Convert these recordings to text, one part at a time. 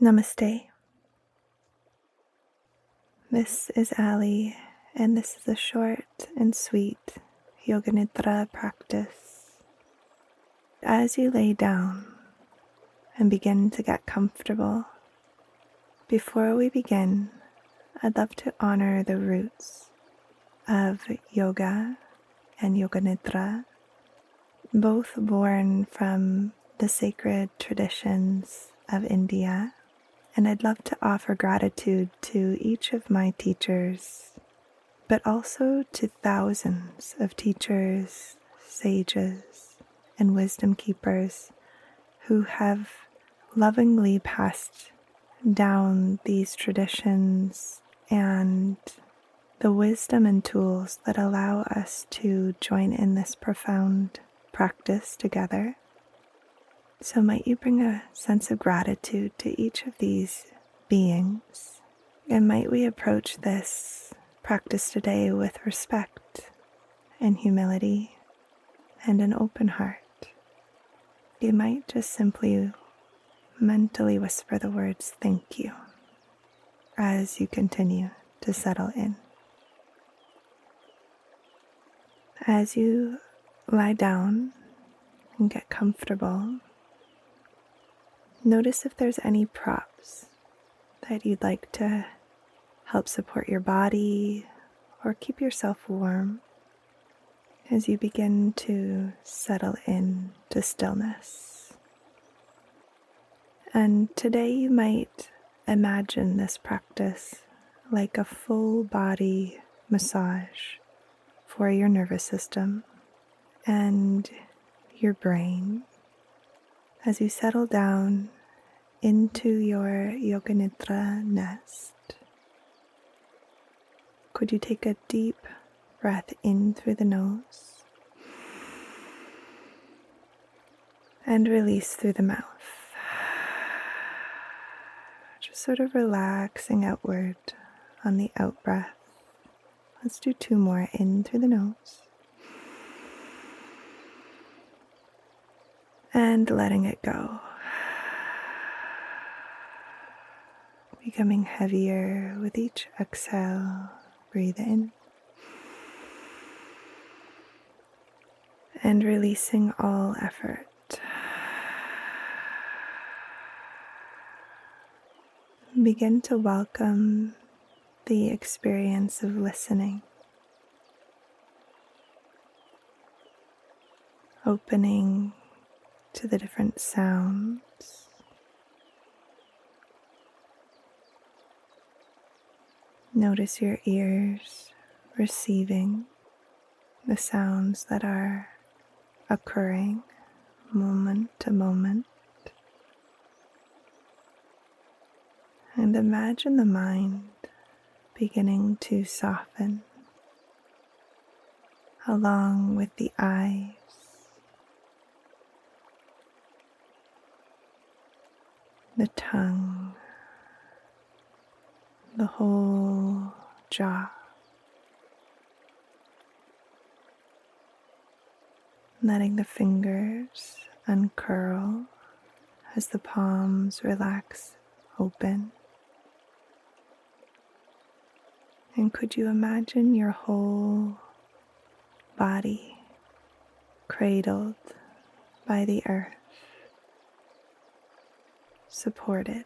Namaste. This is Ally, and this is a short and sweet Yoga Nidra practice. As you lay down and begin to get comfortable, before we begin, I'd love to honor the roots of yoga and Yoga Nidra, both born from the sacred traditions of India. And I'd love to offer gratitude to each of my teachers, but also to thousands of teachers, sages, and wisdom keepers who have lovingly passed down these traditions and the wisdom and tools that allow us to join in this profound practice together. So might you bring a sense of gratitude to each of these beings, and might we approach this practice today with respect and humility and an open heart. You might just simply mentally whisper the words "thank you" as you continue to settle in. As you lie down and get comfortable, notice if there's any props that you'd like to help support your body or keep yourself warm as you begin to settle in to stillness. And today you might imagine this practice like a full body massage for your nervous system and your brain. As you settle down into your Yoga Nidra nest, could you take a deep breath in through the nose and release through the mouth, just sort of relaxing outward on the out breath. Let's do 2 more in through the nose. And letting it go, becoming heavier with each exhale. Breathe in and releasing all effort. Begin to welcome the experience of listening, opening to the different sounds. Notice your ears receiving the sounds that are occurring moment to moment. And imagine the mind beginning to soften along with the eyes, the tongue, the whole jaw. Letting the fingers uncurl as the palms relax open. And could you imagine your whole body cradled by the earth, supported,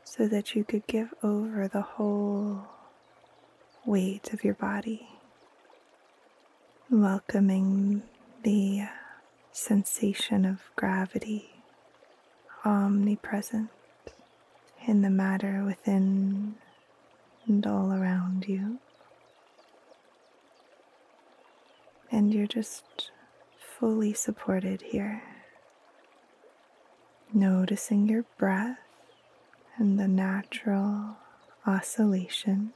so that you could give over the whole weight of your body, welcoming the sensation of gravity omnipresent in the matter within and all around you. And you're just fully supported here. Noticing your breath and the natural oscillation.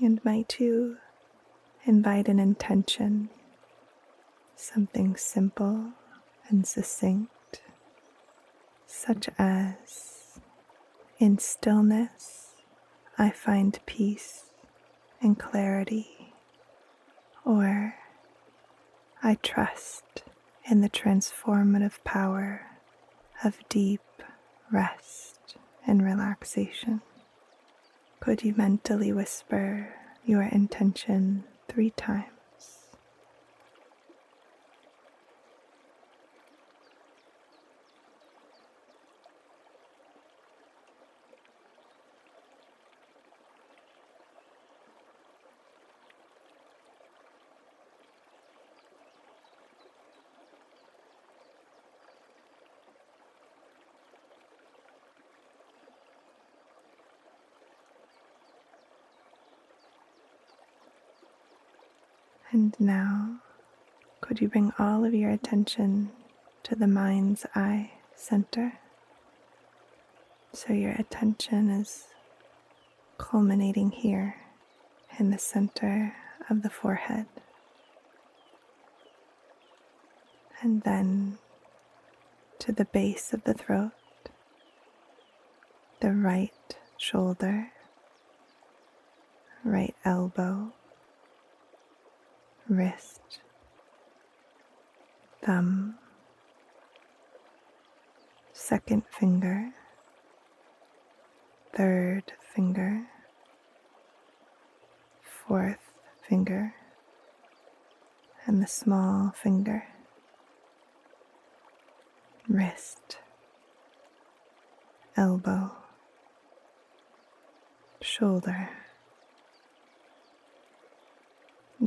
And might you invite an intention, something simple and succinct, such as, in stillness, I find peace and clarity, or I trust in the transformative power of deep rest and relaxation. Could you mentally whisper your intention 3 times? And now, could you bring all of your attention to the mind's eye center? So your attention is culminating here in the center of the forehead. And then to the base of the throat, the right shoulder, right elbow, wrist, thumb, second finger, third finger, fourth finger, and the small finger, wrist, elbow, shoulder,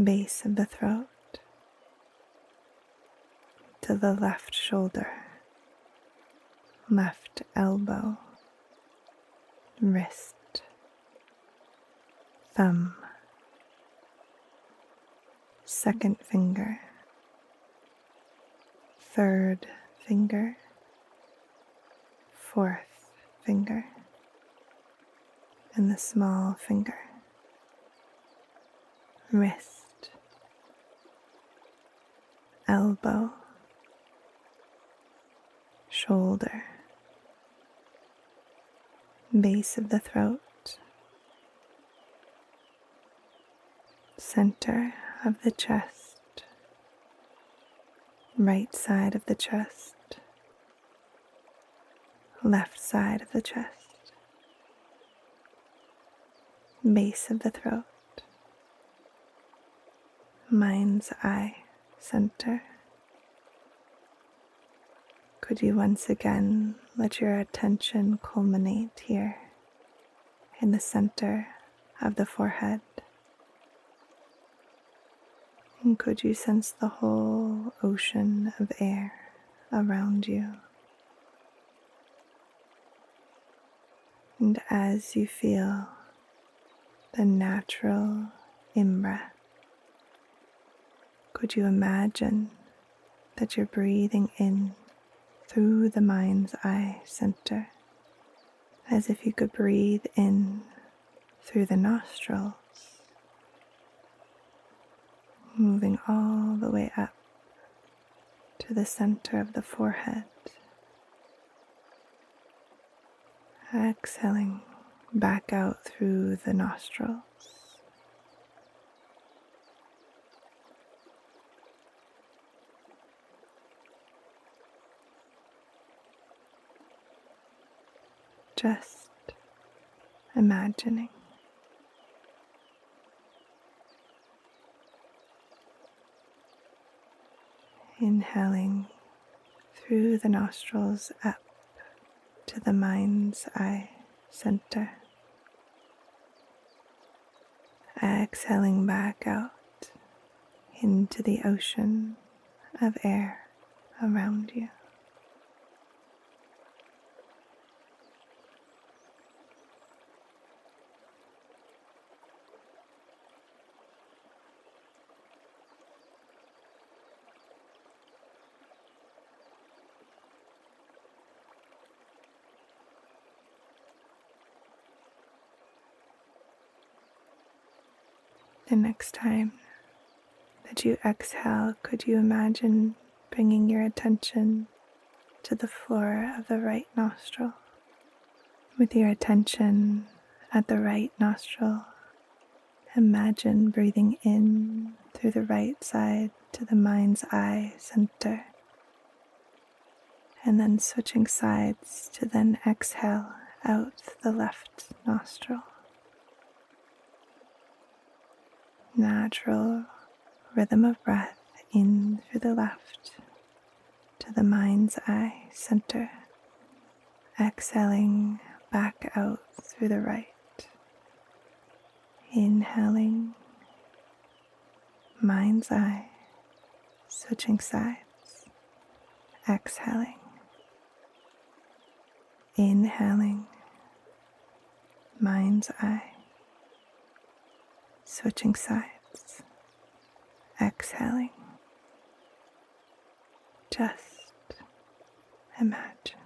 base of the throat, to the left shoulder, left elbow, wrist, thumb, second finger, third finger, fourth finger, and the small finger, wrist, elbow, shoulder, base of the throat, center of the chest, right side of the chest, left side of the chest, base of the throat, mind's eye center. Could you once again let your attention culminate here in the center of the forehead? And could you sense the whole ocean of air around you? And as you feel the natural in-breath, could you imagine that you're breathing in through the mind's eye center, as if you could breathe in through the nostrils, moving all the way up to the center of the forehead, exhaling back out through the nostrils. Just imagining. Inhaling through the nostrils up to the mind's eye center. Exhaling back out into the ocean of air around you. The next time that you exhale, could you imagine bringing your attention to the floor of the right nostril? With your attention at the right nostril, imagine breathing in through the right side to the mind's eye center, and then switching sides to then exhale out the left nostril. Natural rhythm of breath in through the left to the mind's eye center, exhaling back out through the right, inhaling, mind's eye, switching sides, exhaling, inhaling, mind's eye, switching sides, exhaling. Just imagine.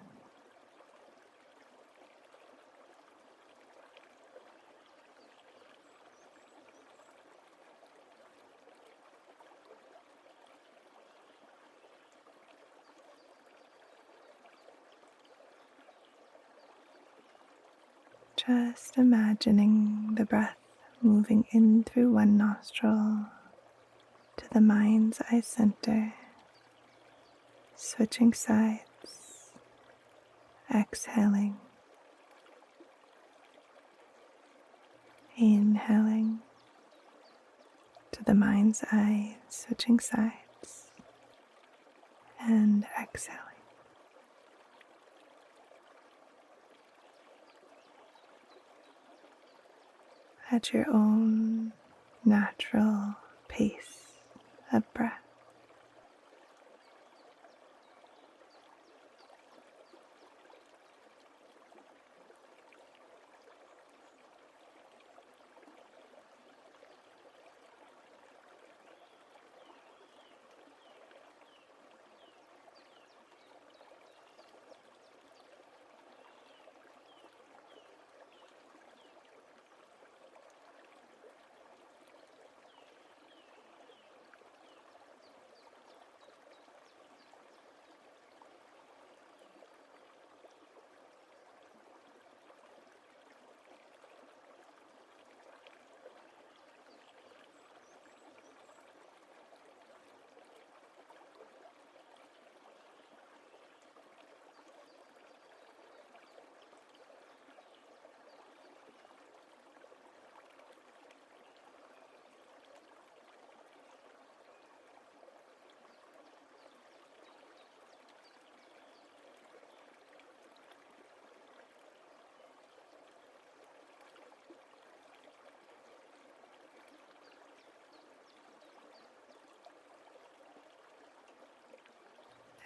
Just imagining the breath moving in through one nostril to the mind's eye center, switching sides, exhaling, inhaling to the mind's eye, switching sides, and exhaling. At your own natural pace of breath.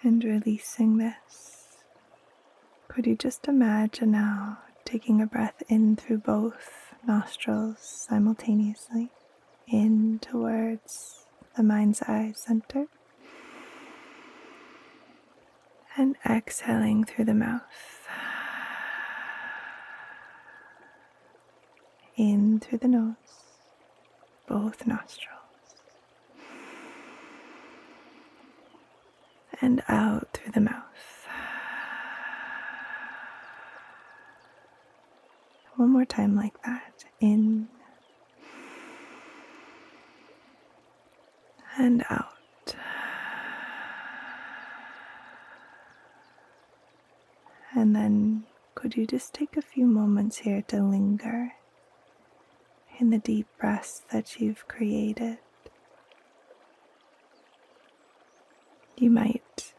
And releasing this, could you just imagine now taking a breath in through both nostrils simultaneously, in towards the mind's eye center, and exhaling through the mouth, in through the nose, both nostrils, and out through the mouth. One more time like that. In and out. And then could you just take a few moments here to linger in the deep breaths that you've created? You might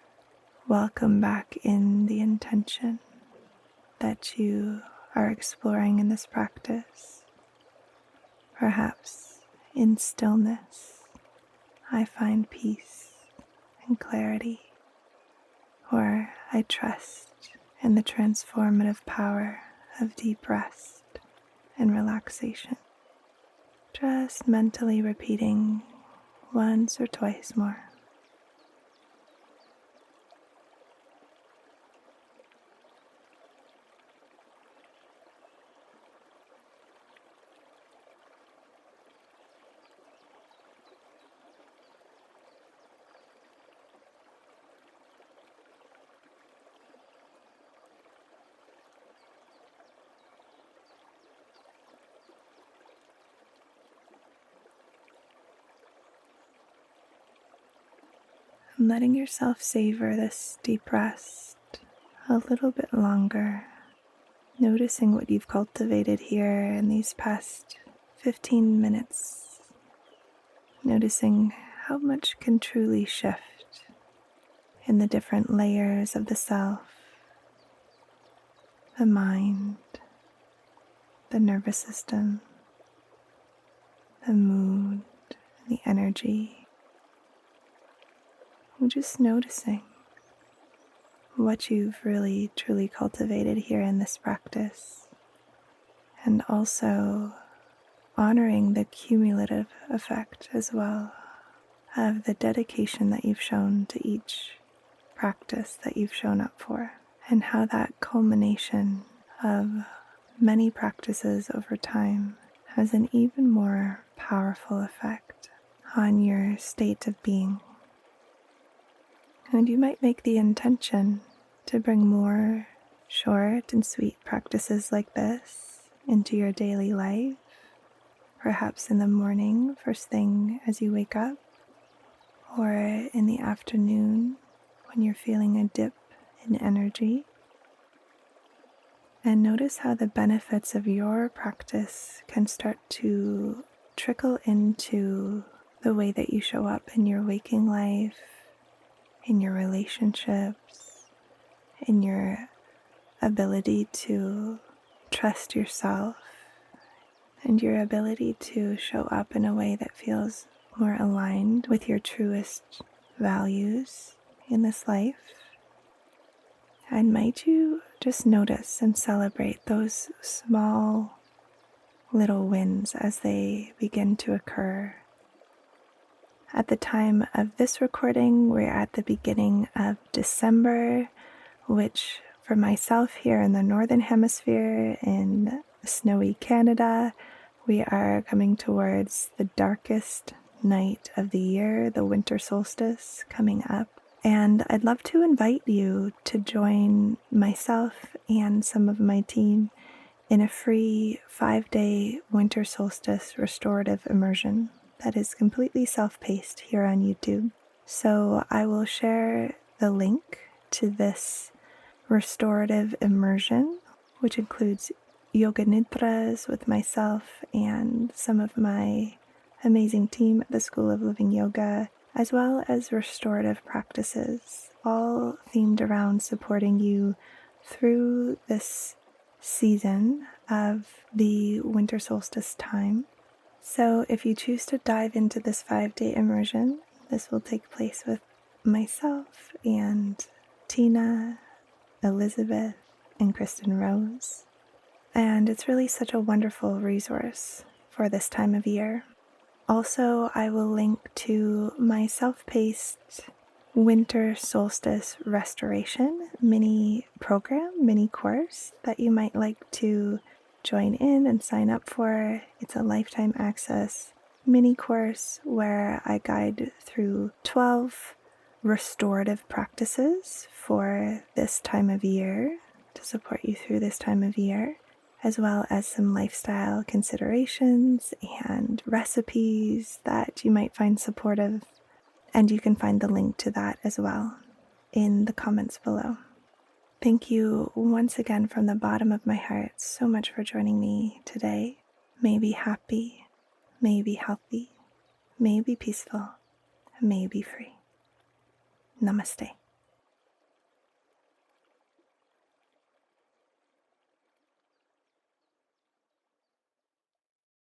welcome back in the intention that you are exploring in this practice. Perhaps in stillness, I find peace and clarity, or I trust in the transformative power of deep rest and relaxation. Just mentally repeating once or twice more. And letting yourself savor this deep rest a little bit longer, noticing what you've cultivated here in these past 15 minutes, noticing how much can truly shift in the different layers of the self, the mind, the nervous system, the mood, the energy. We're just noticing what you've really truly cultivated here in this practice, and also honoring the cumulative effect as well of the dedication that you've shown to each practice that you've shown up for, and how that culmination of many practices over time has an even more powerful effect on your state of being. And you might make the intention to bring more short and sweet practices like this into your daily life, perhaps in the morning, first thing as you wake up, or in the afternoon when you're feeling a dip in energy. And notice how the benefits of your practice can start to trickle into the way that you show up in your waking life, in your relationships, in your ability to trust yourself, and your ability to show up in a way that feels more aligned with your truest values in this life. And might you just notice and celebrate those small little wins as they begin to occur. At the time of this recording, we're at the beginning of December, which for myself here in the Northern Hemisphere in snowy Canada, we are coming towards the darkest night of the year, the winter solstice coming up. And I'd love to invite you to join myself and some of my team in a free 5-day winter solstice restorative immersion that is completely self-paced here on YouTube. So I will share the link to this restorative immersion, which includes Yoga Nidras with myself and some of my amazing team at the School of Living Yoga, as well as restorative practices, all themed around supporting you through this season of the winter solstice time. So if you choose to dive into this 5-day immersion, this will take place with myself and Tina, Elizabeth, and Kristen Rose. And it's really such a wonderful resource for this time of year. Also, I will link to my self-paced winter solstice restoration mini program, mini course that you might like to join in and sign up for. It's a lifetime access mini course where I guide through 12 restorative practices for this time of year to support you through this time of year, as well as some lifestyle considerations and recipes that you might find supportive. And you can find the link to that as well in the comments below. Thank you once again from the bottom of my heart so much for joining me today. May be happy, may be healthy, may be peaceful, may be free. Namaste.